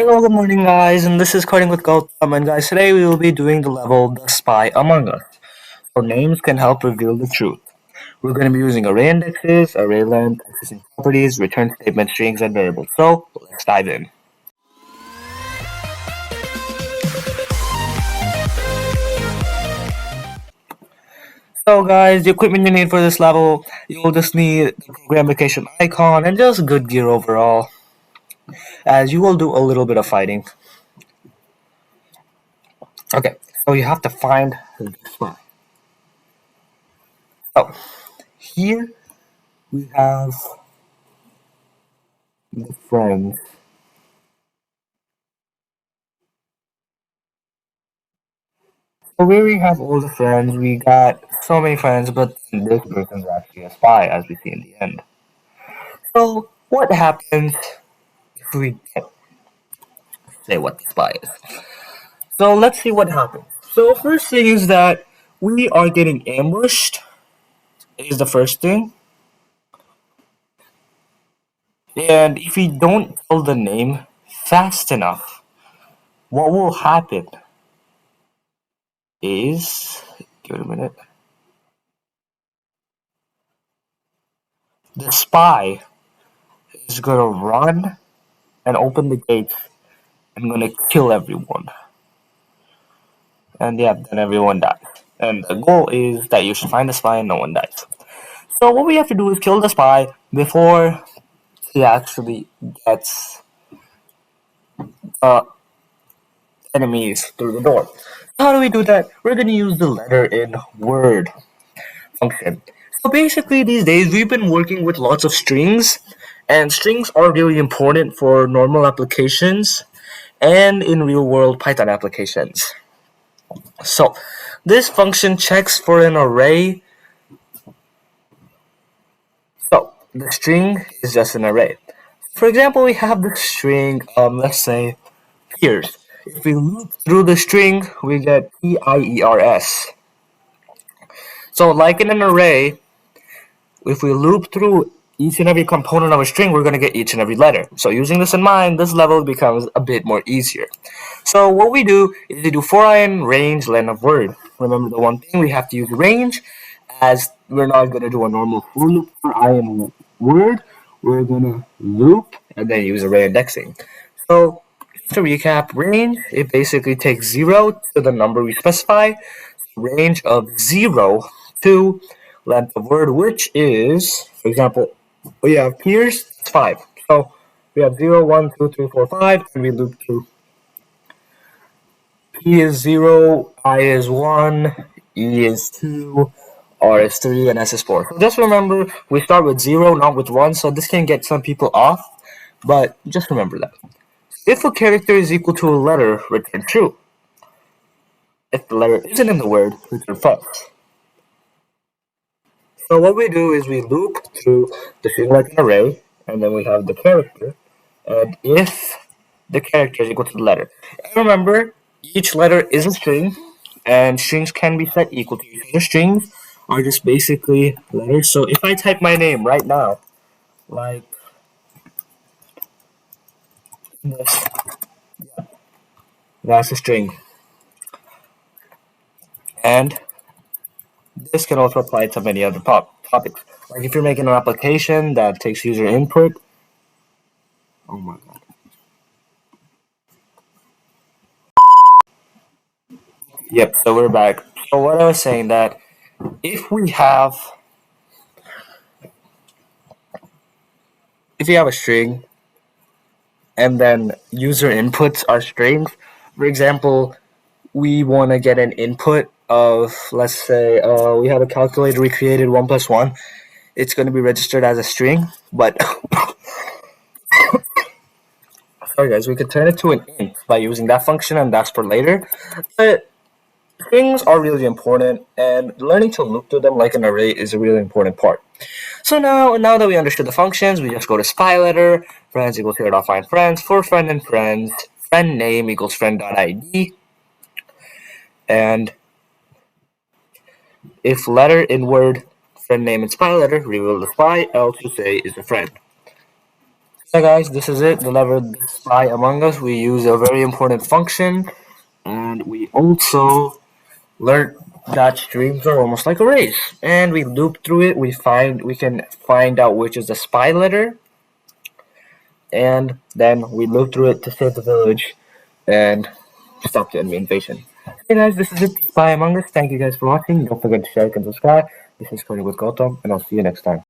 Hello, good morning, guys, and this is Coding with Gautam. And guys, today we will be doing the level The Spy Among Us. So names can help reveal the truth. We're going to be using array indexes, array length, accessing properties, return statements, strings, and variables. So let's dive in. So guys, the equipment you need for this level, you'll just need the program application icon and just good gear overall, as you will do a little bit of fighting. Okay, so you have to find the spy. So here we have the friends. So where we have all the friends, we got so many friends, but this person's actually a spy, as we see in the end. So what happens if we can't say what the spy is? So let's see what happens. So first thing is that we are getting ambushed. Is the first thing, and if we don't tell the name fast enough, what will happen is, give it a minute. The spy is gonna run and open the gates and gonna kill everyone. And yeah, then everyone dies. And the goal is that you should find the spy and no one dies. So what we have to do is kill the spy before he actually gets uh, enemies through the door. How do we do that? We're going to use the letter in word function. So basically these days we've been working with lots of strings, and strings are really important for normal applications and in real world Python applications. So this function checks for an array. So the string is just an array. For example, we have the string, let's say, peers. If we loop through the string, we get PIERS. So like in an array, if we loop through each and every component of a string, we're going to get each and every letter. So using this in mind, this level becomes a bit more easier. So what we do is we do for I in range length of word. Remember the one thing, we have to use range, as we're not going to do a normal for loop for I in word. We're going to loop and then use array indexing. So just to recap, range, it basically takes 0 to the number we specify, range of 0 to length of word, which is, for example, we have peers, it's 5. So we have 0, 1, 2, 3, 4, 5, and we loop through. P is 0, I is 1, E is 2, R is 3, and S is 4. So just remember, we start with 0, not with 1, so this can get some people off, but just remember that. If a character is equal to a letter, return true. If the letter isn't in the word, return false. So what we do is we loop through the string like an array, and then we have the character, and if the character is equal to the letter. And remember, each letter is a string, and strings can be set equal to each other. Strings are just basically letters. So if I type my name right now, like this, that's a string. And this can also apply to many other topics. Like if you're making an application that takes user input. Oh my god. Yep, so we're back. So what I was saying that if we have if you have a string and then user inputs are strings, for example, we want to get an input of, let's say, we have a calculator we created 1 plus 1. It's going to be registered as a string, but sorry guys, we could turn it to an int by using that function, and that's for later. But strings are really important, and learning to loop through them like an array is a really important part. So now that we understood the functions, we just go to spy letter, friends equals here.find friends, for friend and friends, friend name equals friend.id, and if letter in word, friend name and spy letter, reveal the spy, else you say is a friend. Yeah, guys, this is it. The lever Spy Among Us. We use a very important function, and we also learned that strings are almost like arrays. And we loop through it. We can find out which is the spy letter, and then we loop through it to save the village and stop the enemy invasion. Hey guys, this is it. Spy Among Us. Thank you guys for watching. Don't forget to share and subscribe. This is Cody with Gautam, and I'll see you next time.